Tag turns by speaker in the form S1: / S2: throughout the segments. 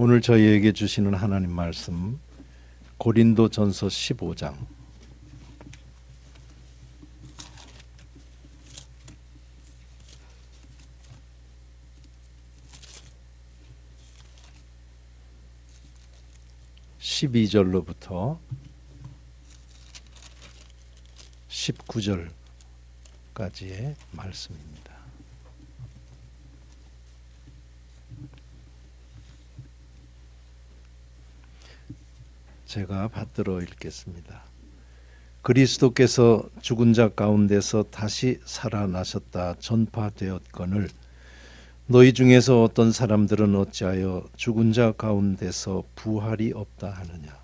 S1: 오늘 저희에게 주시는 하나님 말씀 고린도전서 15장 12절로부터 19절까지의 말씀입니다. 제가 받들어 읽겠습니다. 그리스도께서 죽은 자 가운데서 다시 살아나셨다 전파되었거늘 너희 중에서 어떤 사람들은 어찌하여 죽은 자 가운데서 부활이 없다 하느냐.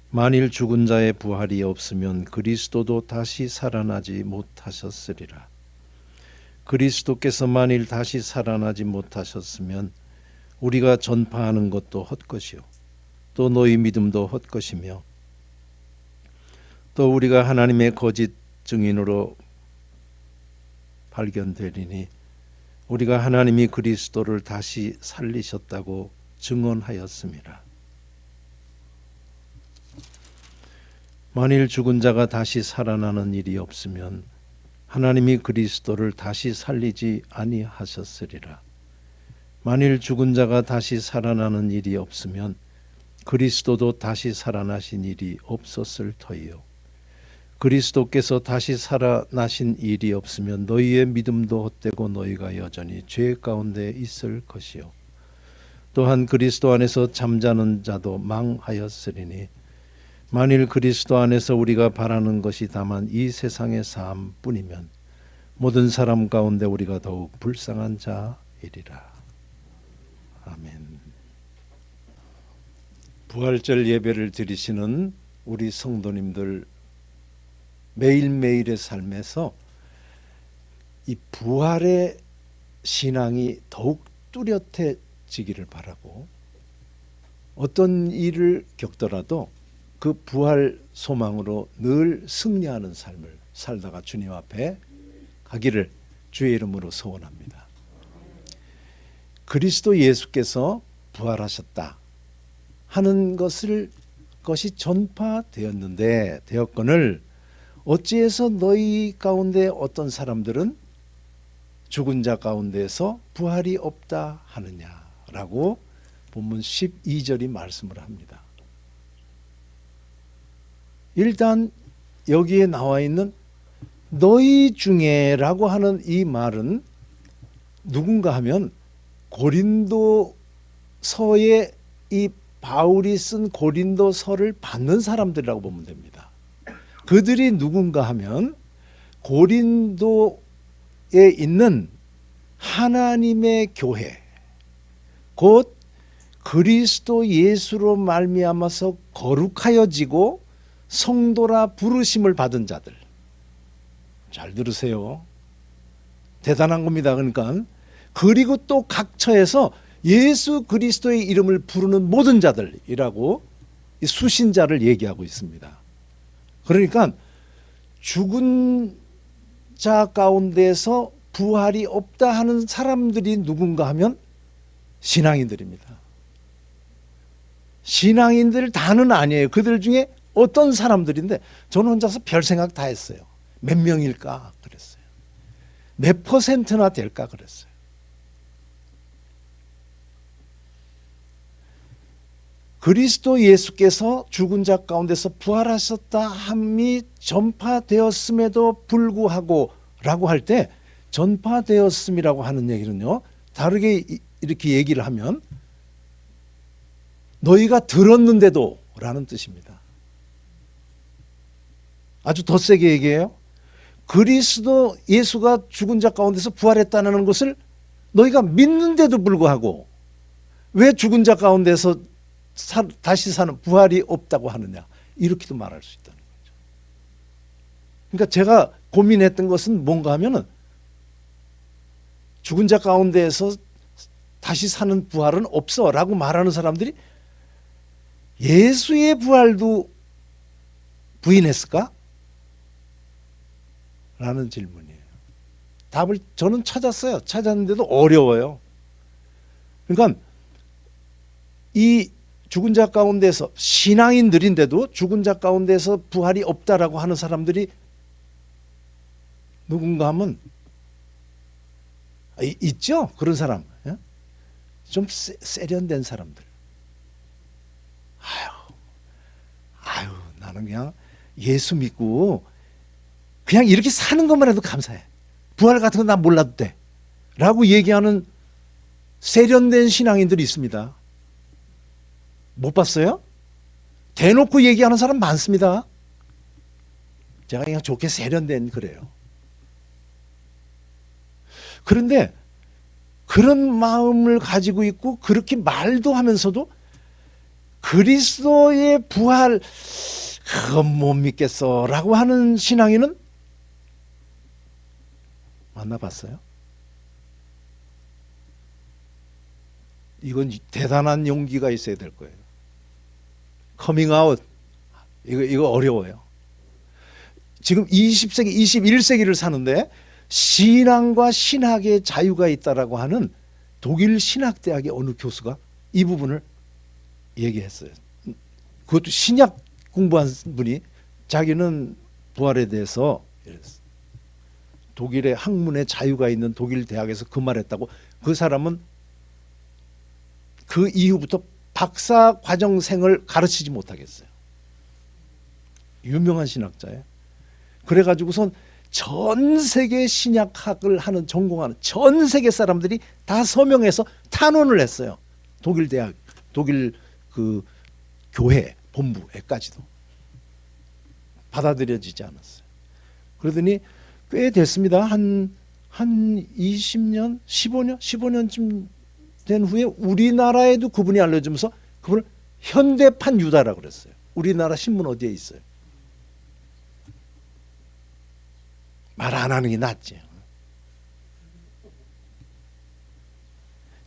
S1: 만일 죽은 자의 부활이 없으면 그리스도도 다시 살아나지 못하셨으리라. 그리스도께서 만일 다시 살아나지 못하셨으면 우리가 전파하는 것도 헛것이요 또 너희 믿음도 헛것이며 또 우리가 하나님의 거짓 증인으로 발견되리니 우리가 하나님이 그리스도를 다시 살리셨다고 증언하였습니다. 만일 죽은 자가 다시 살아나는 일이 없으면 하나님이 그리스도를 다시 살리지 아니하셨으리라. 만일 죽은 자가 다시 살아나는 일이 없으면 그리스도도 다시 살아나신 일이 없었을 터이요. 그리스도께서 다시 살아나신 일이 없으면 너희의 믿음도 헛되고 너희가 여전히 죄 가운데 있을 것이요. 또한 그리스도 안에서 잠자는 자도 망하였으리니 만일 그리스도 안에서 우리가 바라는 것이 다만 이 세상의 삶뿐이면 모든 사람 가운데 우리가 더욱 불쌍한 자이리라. 아멘. 부활절 예배를 드리시는 우리 성도님들 매일매일의 삶에서 이 부활의 신앙이 더욱 뚜렷해지기를 바라고 어떤 일을 겪더라도 그 부활 소망으로 늘 승리하는 삶을 살다가 주님 앞에 가기를 주의 이름으로 소원합니다. 그리스도 예수께서 부활하셨다 하는 것이 되었거늘 어찌해서 너희 가운데 어떤 사람들은 죽은 자 가운데서 부활이 없다 하느냐라고 본문 12절이 말씀을 합니다. 일단 여기에 나와 있는 너희 중에라고 하는 이 말은 누군가 하면 고린도서의 이 바울이 쓴 고린도서를 받는 사람들이라고 보면 됩니다. 그들이 누군가 하면 고린도에 있는 하나님의 교회, 곧 그리스도 예수로 말미암아서 거룩하여지고 성도라 부르심을 받은 자들. 잘 들으세요. 대단한 겁니다. 그러니까 그리고 또 각 처에서 예수 그리스도의 이름을 부르는 모든 자들이라고 수신자를 얘기하고 있습니다. 그러니까 죽은 자 가운데서 부활이 없다 하는 사람들이 누군가 하면 신앙인들입니다. 신앙인들 다는 아니에요. 그들 중에 어떤 사람들인데 저는 혼자서 별 생각 다 했어요. 몇 명일까 그랬어요. 몇 퍼센트나 될까 그랬어요. 그리스도 예수께서 죽은 자 가운데서 부활하셨다 함이 전파되었음에도 불구하고 라고 할 때 전파되었음이라고 하는 얘기는요, 다르게 이렇게 얘기를 하면 너희가 들었는데도 라는 뜻입니다. 아주 더 세게 얘기해요. 그리스도 예수가 죽은 자 가운데서 부활했다는 것을 너희가 믿는데도 불구하고 왜 죽은 자 가운데서 다시 사는 부활이 없다고 하느냐, 이렇게도 말할 수 있다는 거죠. 그러니까 제가 고민했던 것은 뭔가 하면은 죽은 자 가운데에서 다시 사는 부활은 없어 라고 말하는 사람들이 예수의 부활도 부인했을까? 라는 질문이에요. 답을 저는 찾았어요. 찾았는데도 어려워요. 그러니까 이 죽은 자 가운데서 신앙인들인데도 죽은 자 가운데서 부활이 없다라고 하는 사람들이 누군가 하면 있죠. 그런 사람. 좀 세련된 사람들. 아유, 나는 그냥 예수 믿고 그냥 이렇게 사는 것만 해도 감사해. 부활 같은 건 난 몰라도 돼. 라고 얘기하는 세련된 신앙인들이 있습니다. 못 봤어요? 대놓고 얘기하는 사람 많습니다. 제가 그냥 좋게 세련된 그래요. 그런데 그런 마음을 가지고 있고 그렇게 말도 하면서도 그리스도의 부활 그건 못 믿겠어 라고 하는 신앙인은 만나봤어요? 이건 대단한 용기가 있어야 될 거예요. 커밍아웃 이거 어려워요. 지금 20세기, 21세기를 사는데 신앙과 신학의 자유가 있다라고 하는 독일 신학대학의 어느 교수가 이 부분을 얘기했어요. 그것도 신약 공부한 분이 자기는 부활에 대해서 독일의 학문의 자유가 있는 독일 대학에서 그 말했다고. 그 사람은 그 이후부터 박사 과정생을 가르치지 못하겠어요. 유명한 신학자예요. 그래가지고선 전 세계 신약학을 하는 전공하는 전 세계 사람들이 다 서명해서 탄원을 했어요. 독일 대학, 독일 그 교회 본부에까지도 받아들여지지 않았어요. 그러더니 꽤 됐습니다. 한 20년, 15년쯤 된 후에 우리나라에도 그분이 알려주면서 그분을 현대판 유다라고 그랬어요. 우리나라 신문 어디에 있어요? 말 안 하는 게 낫지.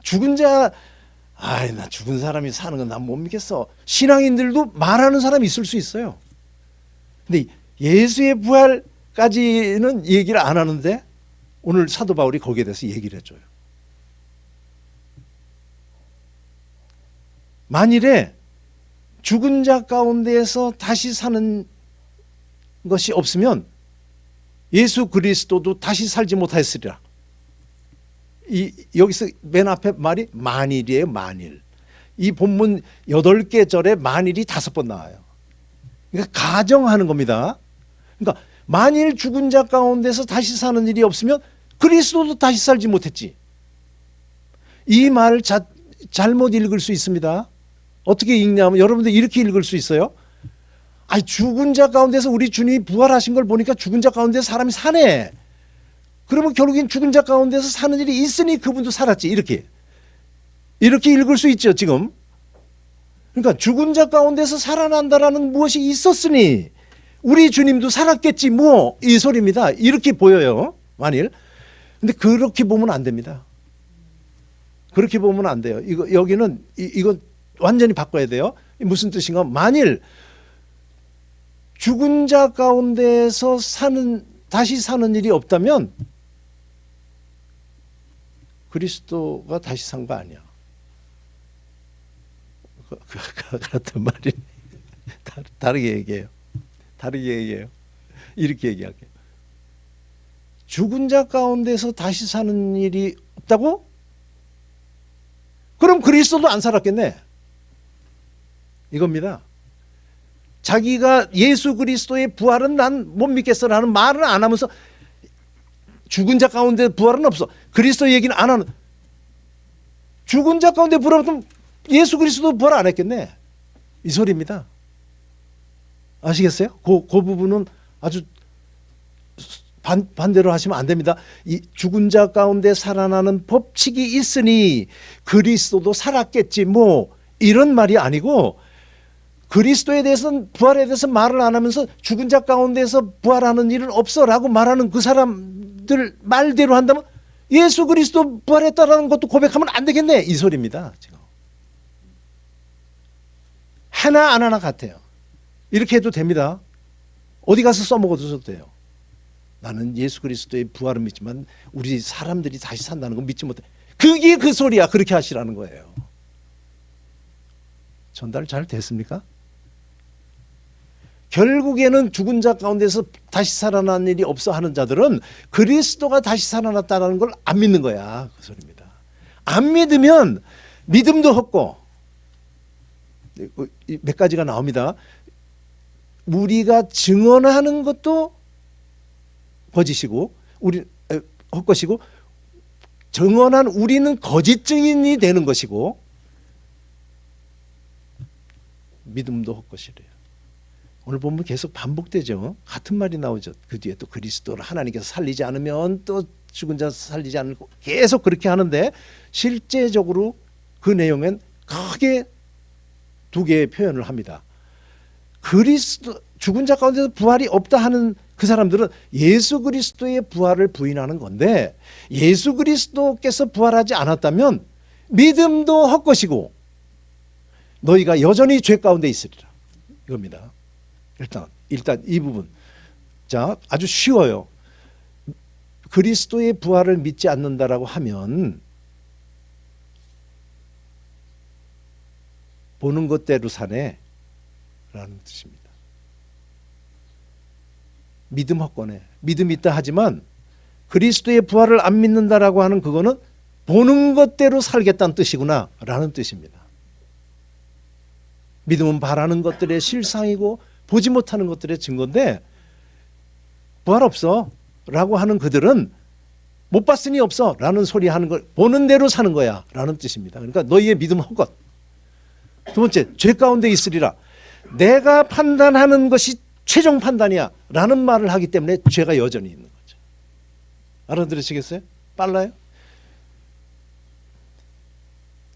S1: 죽은 자, 나 죽은 사람이 사는 건 난 못 믿겠어. 신앙인들도 말하는 사람이 있을 수 있어요. 근데 예수의 부활까지는 얘기를 안 하는데 오늘 사도 바울이 거기에 대해서 얘기를 해줘요. 만일에 죽은 자 가운데에서 다시 사는 것이 없으면 예수 그리스도도 다시 살지 못하였으리라. 여기서 맨 앞에 말이 만일이에요. 만일. 이 본문 8개 절에 만일이 5번 나와요. 그러니까 가정하는 겁니다. 그러니까 만일 죽은 자 가운데서 다시 사는 일이 없으면 그리스도도 다시 살지 못했지. 이 말을 잘못 읽을 수 있습니다. 어떻게 읽냐면 여러분들 이렇게 읽을 수 있어요. 죽은 자 가운데서 우리 주님이 부활하신 걸 보니까 죽은 자 가운데 사람이 사네. 그러면 결국엔 죽은 자 가운데서 사는 일이 있으니 그분도 살았지. 이렇게 읽을 수 있죠 지금. 그러니까 죽은 자 가운데서 살아난다라는 무엇이 있었으니 우리 주님도 살았겠지 뭐 이 소리입니다. 이렇게 보여요. 만일. 근데 그렇게 보면 안 됩니다. 그렇게 보면 안 돼요. 여기는 이거 완전히 바꿔야 돼요. 무슨 뜻인가? 만일 죽은 자 가운데서 다시 사는 일이 없다면 그리스도가 다시 산 거 아니야. 같은 말이 다르게 얘기해요. 이렇게 얘기할게요. 죽은 자 가운데서 다시 사는 일이 없다고? 그럼 그리스도도 안 살았겠네. 이겁니다. 자기가 예수 그리스도의 부활은 난 못 믿겠어라는 말을 안 하면서 죽은 자 가운데 부활은 없어. 그리스도 얘기는 안 하는. 죽은 자 가운데 부활은 예수 그리스도 부활 안 했겠네. 이 소리입니다. 아시겠어요? 그 부분은 아주 반대로 하시면 안 됩니다. 이 죽은 자 가운데 살아나는 법칙이 있으니 그리스도도 살았겠지 뭐 이런 말이 아니고 그리스도에 대해서는 부활에 대해서 말을 안 하면서 죽은 자 가운데서 부활하는 일은 없어라고 말하는 그 사람들 말대로 한다면 예수 그리스도 부활했다라는 것도 고백하면 안 되겠네 이 소리입니다. 지금. 하나 안 하나 같아요. 이렇게 해도 됩니다. 어디 가서 써먹어도 돼요. 나는 예수 그리스도의 부활을 믿지만 우리 사람들이 다시 산다는 건 믿지 못해. 그게 그 소리야. 그렇게 하시라는 거예요. 전달 잘 됐습니까? 결국에는 죽은 자 가운데서 다시 살아난 일이 없어 하는 자들은 그리스도가 다시 살아났다는 걸 안 믿는 거야. 그 소리입니다. 안 믿으면 믿음도 헛고 몇 가지가 나옵니다. 우리가 증언하는 것도 거짓이고 헛것이고 증언한 우리는 거짓 증인이 되는 것이고 믿음도 헛것이래요. 오늘 보면 계속 반복되죠. 같은 말이 나오죠. 그 뒤에 또 그리스도를 하나님께서 살리지 않으면 또 죽은 자 살리지 않고 계속 그렇게 하는데 실제적으로 그 내용엔 크게 두 개의 표현을 합니다. 그리스도 죽은 자 가운데서 부활이 없다 하는 그 사람들은 예수 그리스도의 부활을 부인하는 건데 예수 그리스도께서 부활하지 않았다면 믿음도 헛것이고 너희가 여전히 죄 가운데 있으리라. 이겁니다. 일단 이 부분. 자, 아주 쉬워요. 그리스도의 부활을 믿지 않는다라고 하면 보는 것대로 사네 라는 뜻입니다. 믿음 헛거네. 믿음 있다 하지만 그리스도의 부활을 안 믿는다라고 하는 그거는 보는 것대로 살겠다는 뜻이구나 라는 뜻입니다. 믿음은 바라는 것들의 실상이고 보지 못하는 것들의 증거인데 부활 없어 라고 하는 그들은 못 봤으니 없어 라는 소리 하는 걸 보는 대로 사는 거야 라는 뜻입니다. 그러니까 너희의 믿음은 헛것. 두 번째, 죄 가운데 있으리라. 내가 판단하는 것이 최종 판단이야 라는 말을 하기 때문에 죄가 여전히 있는 거죠. 알아들으시겠어요? 빨라요?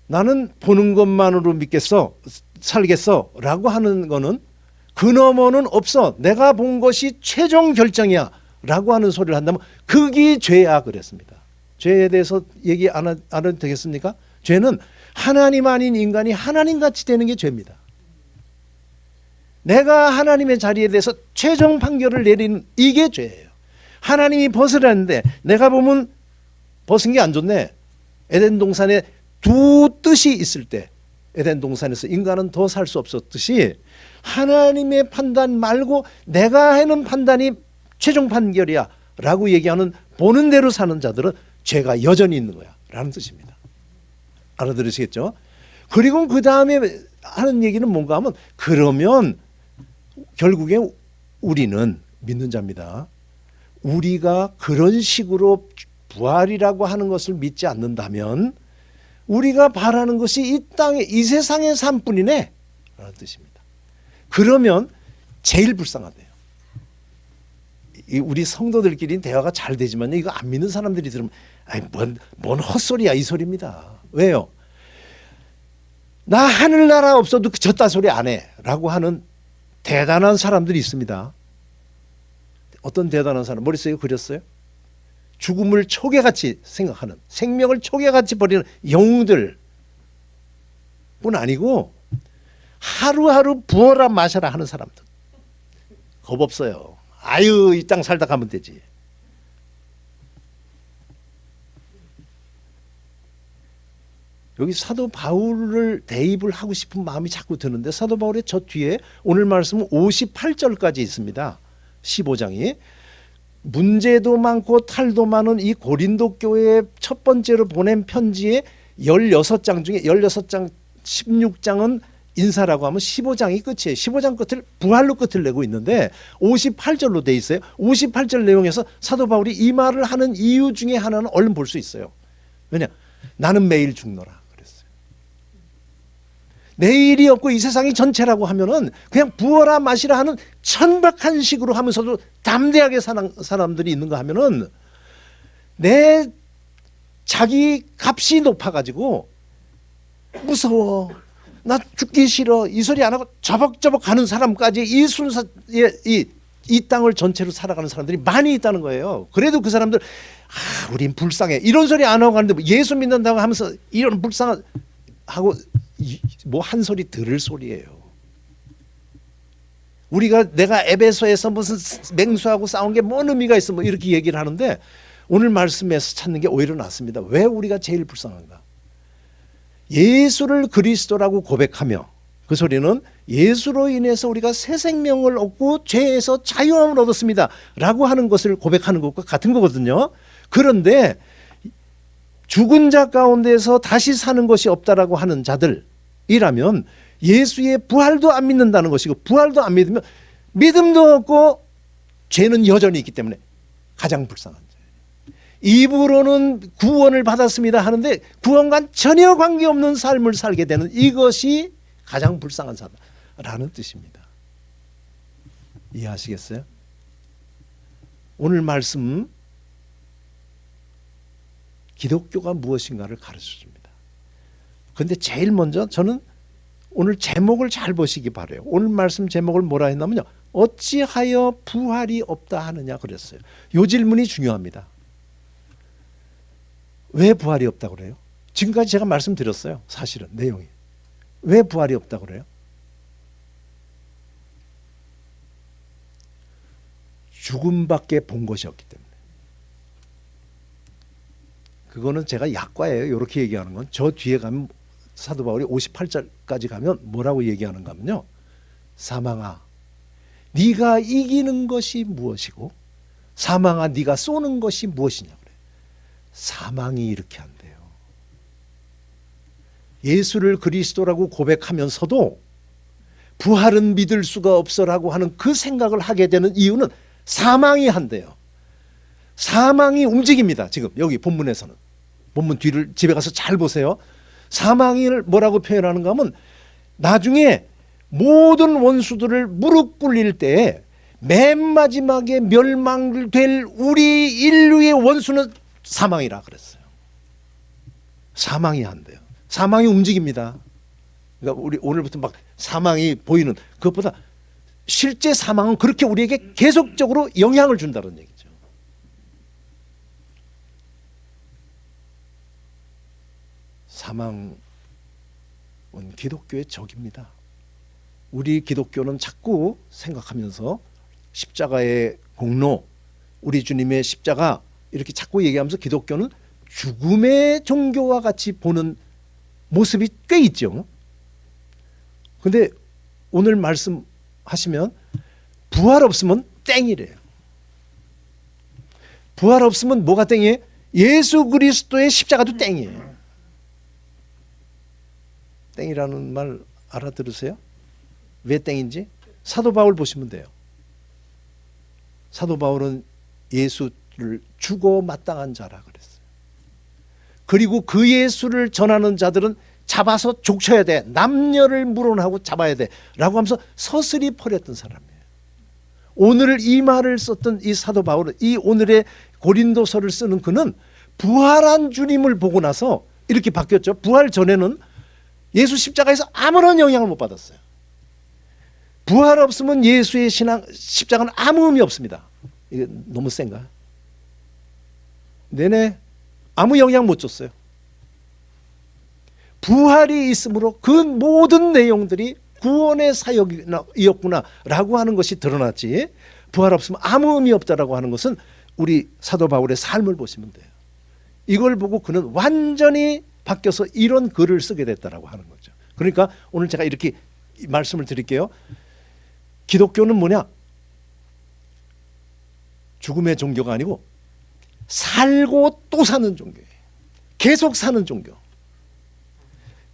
S1: 나는 보는 것만으로 믿겠어 살겠어 라고 하는 거는 그 너머는 없어. 내가 본 것이 최종 결정이야 라고 하는 소리를 한다면 그게 죄야 그랬습니다. 죄에 대해서 얘기 안 해도 되겠습니까? 죄는 하나님 아닌 인간이 하나님같이 되는 게 죄입니다. 내가 하나님의 자리에 대해서 최종 판결을 내리는 이게 죄예요. 하나님이 벗으라는데 내가 보면 벗은 게 안 좋네. 에덴 동산에 두 뜻이 있을 때 에덴 동산에서 인간은 더 살 수 없었듯이 하나님의 판단 말고 내가 하는 판단이 최종 판결이야 라고 얘기하는 보는 대로 사는 자들은 죄가 여전히 있는 거야 라는 뜻입니다. 알아들으시겠죠? 그리고 그 다음에 하는 얘기는 뭔가 하면 그러면 결국에 우리는 믿는 자입니다. 우리가 그런 식으로 부활이라고 하는 것을 믿지 않는다면 우리가 바라는 것이 이 땅에 이 세상의 삶뿐이네 라는 뜻입니다. 그러면 제일 불쌍하대요. 우리 성도들끼리 대화가 잘 되지만 이거 안 믿는 사람들이 들으면 아이 뭔 헛소리야 이 소리입니다. 왜요? 나 하늘나라 없어도 저딴 소리 안 해 라고 하는 대단한 사람들이 있습니다. 어떤 대단한 사람 머릿속에 그렸어요? 죽음을 초계같이 생각하는 생명을 초계같이 버리는 영웅들 뿐 아니고 하루하루 부어라 마셔라 하는 사람들 겁 없어요. 아유 이 땅 살다 가면 되지. 여기 사도 바울을 대입을 하고 싶은 마음이 자꾸 드는데 사도 바울의 저 뒤에 오늘 말씀은 58절까지 있습니다. 15장이 문제도 많고 탈도 많은 이 고린도 교회에 첫 번째로 보낸 편지의 16장 중에 16장 16장은 인사라고 하면 15장이 끝이에요. 15장 끝을 부활로 끝을 내고 있는데 58절로 돼 있어요. 58절 내용에서 사도 바울이 이 말을 하는 이유 중에 하나는 얼른 볼 수 있어요. 왜냐? 나는 매일 죽노라 그랬어요. 내일이 없고 이 세상이 전체라고 하면은 그냥 부어라 마시라 하는 천박한 식으로 하면서도 담대하게 사는 사람들이 있는가 하면은 내 자기 값이 높아가지고 무서워. 나 죽기 싫어. 이 소리 안 하고 저벅저벅 가는 사람까지 이 순서에 이 땅을 전체로 살아가는 사람들이 많이 있다는 거예요. 그래도 그 사람들 우린 불쌍해. 이런 소리 안 하고 가는데 예수 믿는다고 하면서 이런 불쌍한 하고 뭐 한 소리 들을 소리예요. 우리가 내가 에베소에서 무슨 맹수하고 싸운 게 뭔 의미가 있어 뭐 이렇게 얘기를 하는데 오늘 말씀에서 찾는 게 오히려 낫습니다. 왜 우리가 제일 불쌍한가? 예수를 그리스도라고 고백하며 그 소리는 예수로 인해서 우리가 새 생명을 얻고 죄에서 자유함을 얻었습니다 라고 하는 것을 고백하는 것과 같은 거거든요. 그런데 죽은 자 가운데서 다시 사는 것이 없다라고 하는 자들이라면 예수의 부활도 안 믿는다는 것이고, 부활도 안 믿으면 믿음도 없고 죄는 여전히 있기 때문에 가장 불쌍한 자예요. 입으로는 구원을 받았습니다 하는데 구원과 전혀 관계없는 삶을 살게 되는 이것이 가장 불쌍한 자라는 뜻입니다. 이해하시겠어요? 오늘 말씀 기독교가 무엇인가를 가르쳐줍니다. 그런데 제일 먼저 저는 오늘 제목을 잘 보시기 바라요. 오늘 말씀 제목을 뭐라 했냐면요, 어찌하여 부활이 없다 하느냐 그랬어요. 이 질문이 중요합니다. 왜 부활이 없다고 그래요? 지금까지 제가 말씀드렸어요. 사실은 내용이. 왜 부활이 없다고 그래요? 죽음밖에 본 것이 없기 때문에. 그거는 제가 약과예요. 이렇게 얘기하는 건. 저 뒤에 가면 사도 바울이 58절까지 가면 뭐라고 얘기하는가 하면요, 사망아 네가 이기는 것이 무엇이고 사망아 네가 쏘는 것이 무엇이냐 그래요. 사망이 이렇게 한대요. 예수를 그리스도라고 고백하면서도 부활은 믿을 수가 없어라고 하는 그 생각을 하게 되는 이유는 사망이 한대요. 사망이 움직입니다. 지금 여기 본문에서는. 본문 뒤를 집에 가서 잘 보세요. 사망을 뭐라고 표현하는가 하면 나중에 모든 원수들을 무릎 꿇릴 때 맨 마지막에 멸망될 우리 인류의 원수는 사망이라 그랬어요. 사망이 한대요. 사망이 움직입니다. 그러니까 우리 오늘부터 막 사망이 보이는 그것보다 실제 사망은 그렇게 우리에게 계속적으로 영향을 준다는 얘기죠. 사망은 기독교의 적입니다. 우리 기독교는 자꾸 생각하면서 십자가의 공로, 우리 주님의 십자가 이렇게 자꾸 얘기하면서 기독교는 죽음의 종교와 같이 보는 모습이 꽤 있죠. 그런데 오늘 말씀하시면 부활 없으면 땡이래요. 부활 없으면 뭐가 땡이에요? 예수 그리스도의 십자가도 땡이에요. 땡이라는 말 알아들으세요? 왜 땡인지? 사도 바울 보시면 돼요. 사도 바울은 예수를 죽어 마땅한 자라 그랬어요. 그리고 그 예수를 전하는 자들은 잡아서 족쳐야 돼. 남녀를 물어나고 잡아야 돼. 라고 하면서 서슬이 퍼렸던 사람이에요. 오늘 이 말을 썼던 이 사도 바울은, 이 오늘의 고린도서를 쓰는 그는 부활한 주님을 보고 나서 이렇게 바뀌었죠. 부활 전에는 예수 십자가에서 아무런 영향을 못 받았어요. 부활 없으면 예수의 십자가는 아무 의미 없습니다. 이게 너무 센가? 네네, 아무 영향 못 줬어요. 부활이 있으므로 그 모든 내용들이 구원의 사역이었구나 라고 하는 것이 드러났지, 부활 없으면 아무 의미 없다라고 하는 것은 우리 사도 바울의 삶을 보시면 돼요. 이걸 보고 그는 완전히 바뀌어서 이런 글을 쓰게 됐다라고 하는 거죠. 그러니까 오늘 제가 이렇게 말씀을 드릴게요. 기독교는 뭐냐? 죽음의 종교가 아니고 살고 또 사는 종교예요. 계속 사는 종교.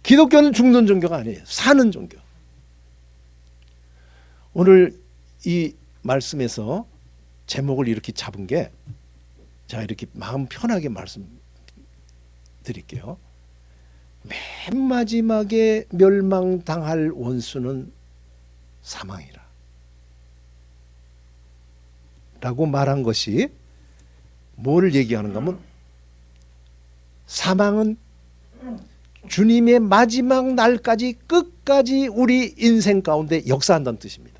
S1: 기독교는 죽는 종교가 아니에요. 사는 종교. 오늘 이 말씀에서 제목을 이렇게 잡은 게, 제가 이렇게 마음 편하게 말씀드릴게요. 맨 마지막에 멸망당할 원수는 사망이라 라고 말한 것이 뭐를 얘기하는가 하면, 사망은 주님의 마지막 날까지 끝까지 우리 인생 가운데 역사한다는 뜻입니다.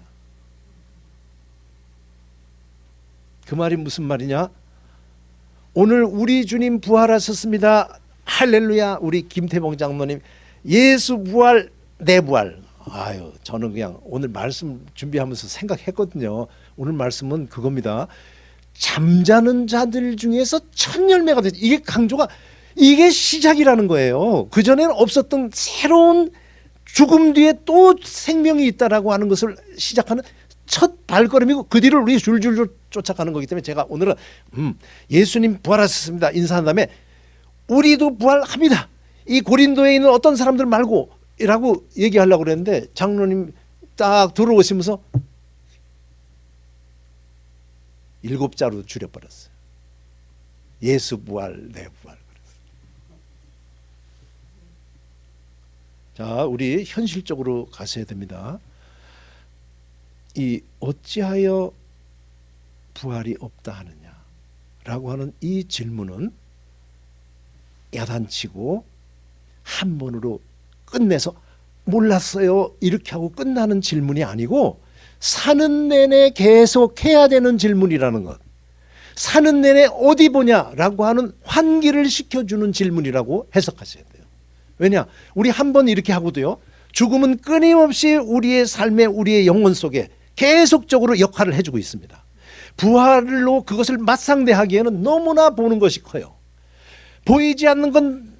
S1: 그 말이 무슨 말이냐? 오늘 우리 주님 부활하셨습니다. 할렐루야. 우리 김태봉 장로님 예수 부활, 내 부활. 아유, 저는 그냥 오늘 말씀 준비하면서 생각했거든요. 오늘 말씀은 그겁니다. 잠자는 자들 중에서 첫 열매가 되죠. 이게 강조가, 이게 시작이라는 거예요. 그전에는 없었던 새로운 죽음 뒤에 또 생명이 있다라고 하는 것을 시작하는 첫 발걸음이고 그 뒤를 우리 줄줄 쫓아가는 거기 때문에 제가 오늘은 예수님 부활하셨습니다 인사한 다음에 우리도 부활합니다. 이 고린도에 있는 어떤 사람들 말고 라고 얘기하려고 그랬는데 장로님 딱 들어오시면서 7자로 줄여버렸어요. 예수 부활, 내 부활. 자, 우리 현실적으로 가셔야 됩니다. 이 어찌하여 부활이 없다 하느냐라고 하는 이 질문은 야단치고 한 번으로 끝내서 몰랐어요 이렇게 하고 끝나는 질문이 아니고 사는 내내 계속 해야 되는 질문이라는 것, 사는 내내 어디 보냐라고 하는 환기를 시켜주는 질문이라고 해석하셔야 돼요. 왜냐, 우리 한 번 이렇게 하고도요, 죽음은 끊임없이 우리의 삶에 우리의 영혼 속에 계속적으로 역할을 해주고 있습니다. 부활로 그것을 맞상대하기에는 너무나 보는 것이 커요. 보이지 않는 건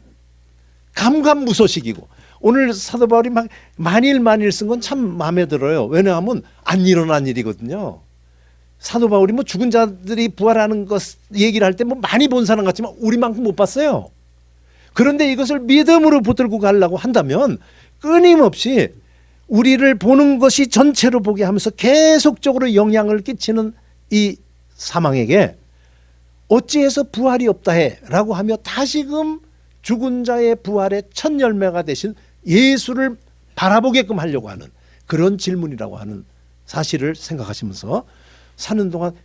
S1: 감감무소식이고, 오늘 사도 바울이 막 만일 쓴 건 참 마음에 들어요. 왜냐하면 안 일어난 일이거든요. 사도 바울이 뭐 죽은 자들이 부활하는 것 얘기를 할 때 뭐 많이 본 사람 같지만 우리만큼 못 봤어요. 그런데 이것을 믿음으로 붙들고 가려고 한다면 끊임없이 우리를 보는 것이 전체로 보게 하면서 계속적으로 영향을 끼치는 이 사망에게 어찌해서 부활이 없다 해 라고 하며 다시금 죽은 자의 부활의 첫 열매가 되신 예수를 바라보게끔 하려고 하는 그런 질문이라고 하는 사실을 생각하시면서 사는 동안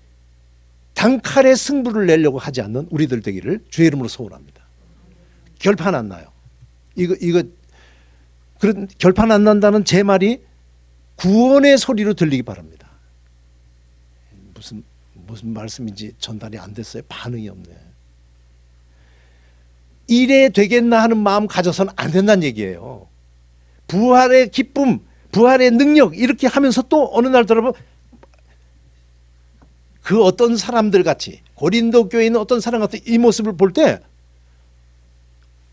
S1: 단칼에 승부를 내려고 하지 않는 우리들 되기를 주의 이름으로 소원합니다. 결판 안 나요. 이거 그런 결판 안 난다는 제 말이 구원의 소리로 들리기 바랍니다. 무슨 말씀인지 전달이 안 됐어요. 반응이 없네. 이래 되겠나 하는 마음 가져서는 안 된다는 얘기예요. 부활의 기쁨, 부활의 능력 이렇게 하면서 또 어느 날 들어보면 그 어떤 사람들 같이 고린도 교회에 있는 어떤 사람 같은 이 모습을 볼 때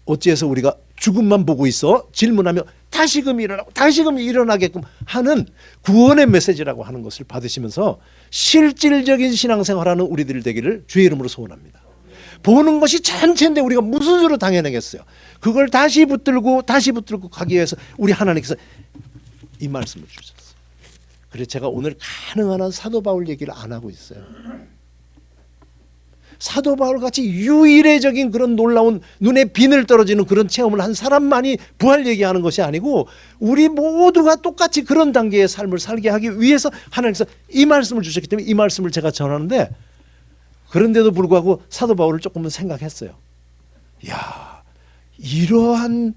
S1: 어찌해서 우리가 죽음만 보고 있어? 질문하며 다시금 일어나고 다시금 일어나게끔 하는 구원의 메시지라고 하는 것을 받으시면서 실질적인 신앙생활하는 우리들 되기를 주의 이름으로 소원합니다. 보는 것이 전체인데 우리가 무슨 수로 당해내겠어요. 그걸 다시 붙들고 가기 위해서 우리 하나님께서 이 말씀을 주셨어요. 그래서 제가 오늘 가능한 한 사도 바울 얘기를 안 하고 있어요. 사도 바울 같이 유일해적인 그런 놀라운 눈에 비늘 떨어지는 그런 체험을 한 사람만이 부활 얘기하는 것이 아니고 우리 모두가 똑같이 그런 단계의 삶을 살게 하기 위해서 하나님께서 이 말씀을 주셨기 때문에 이 말씀을 제가 전하는데, 그런데도 불구하고 사도 바울을 조금은 생각했어요. 야, 이러한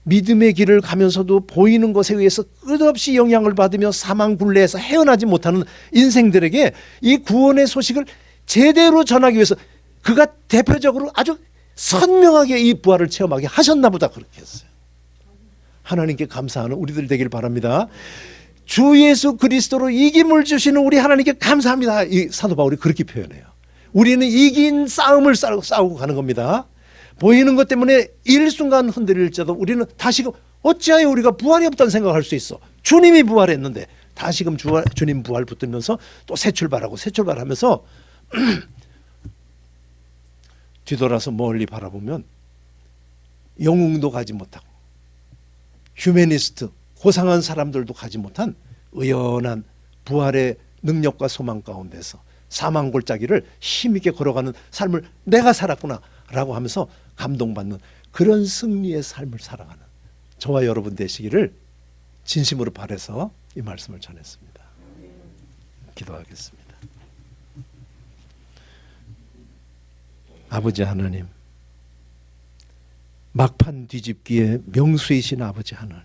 S1: 믿음의 길을 가면서도 보이는 것에 의해서 끝없이 영향을 받으며 사망 굴레에서 헤어나지 못하는 인생들에게 이 구원의 소식을 제대로 전하기 위해서 그가 대표적으로 아주 선명하게 이 부활을 체험하게 하셨나 보다 그렇게 했어요. 하나님께 감사하는 우리들 되길 바랍니다. 주 예수 그리스도로 이김을 주시는 우리 하나님께 감사합니다. 이 사도 바울이 그렇게 표현해요. 우리는 이긴 싸움을 싸우고 가는 겁니다. 보이는 것 때문에 일순간 흔들릴지라도 우리는 다시금 어찌하여 우리가 부활이 없다는 생각을 할 수 있어. 주님이 부활했는데 다시금 주님 부활 붙들면서 또 새 출발하면서 뒤돌아서 멀리 바라보면 영웅도 가지 못하고 휴머니스트 고상한 사람들도 가지 못한 의연한 부활의 능력과 소망 가운데서 사망 골짜기를 힘있게 걸어가는 삶을 내가 살았구나 라고 하면서 감동받는 그런 승리의 삶을 살아가는 저와 여러분 되시기를 진심으로 바라서 이 말씀을 전했습니다. 기도하겠습니다. 아버지 하나님, 막판 뒤집기에 명수이신 아버지 하나님,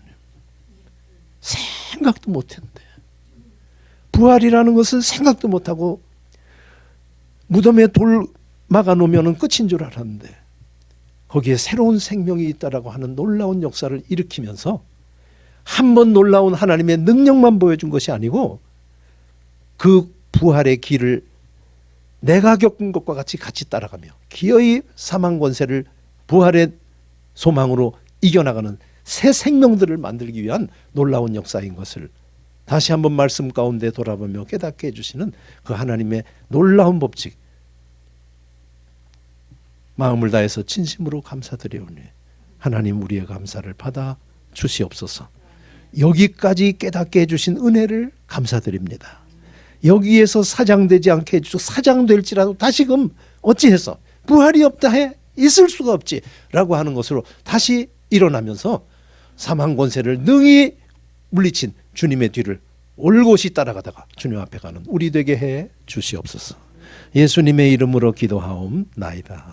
S1: 생각도 못했는데 부활이라는 것은 생각도 못하고 무덤에 돌 막아놓으면 끝인 줄 알았는데 거기에 새로운 생명이 있다라고 하는 놀라운 역사를 일으키면서 한 번 놀라운 하나님의 능력만 보여준 것이 아니고 그 부활의 길을 내가 겪은 것과 같이 따라가며 기어이 사망 권세를 부활의 소망으로 이겨나가는 새 생명들을 만들기 위한 놀라운 역사인 것을 다시 한번 말씀 가운데 돌아보며 깨닫게 해주시는 그 하나님의 놀라운 법칙, 마음을 다해서 진심으로 감사드리오니 하나님 우리의 감사를 받아 주시옵소서. 여기까지 깨닫게 해주신 은혜를 감사드립니다. 여기에서 사장되지 않게 해주시고 사장될지라도 다시금 어찌해서 부활이 없다 해 있을 수가 없지 라고 하는 것으로 다시 일어나면서 사망 권세를 능히 물리친 주님의 뒤를 올곧이 따라가다가 주님 앞에 가는 우리 되게 해 주시옵소서. 예수님의 이름으로 기도하옵나이다.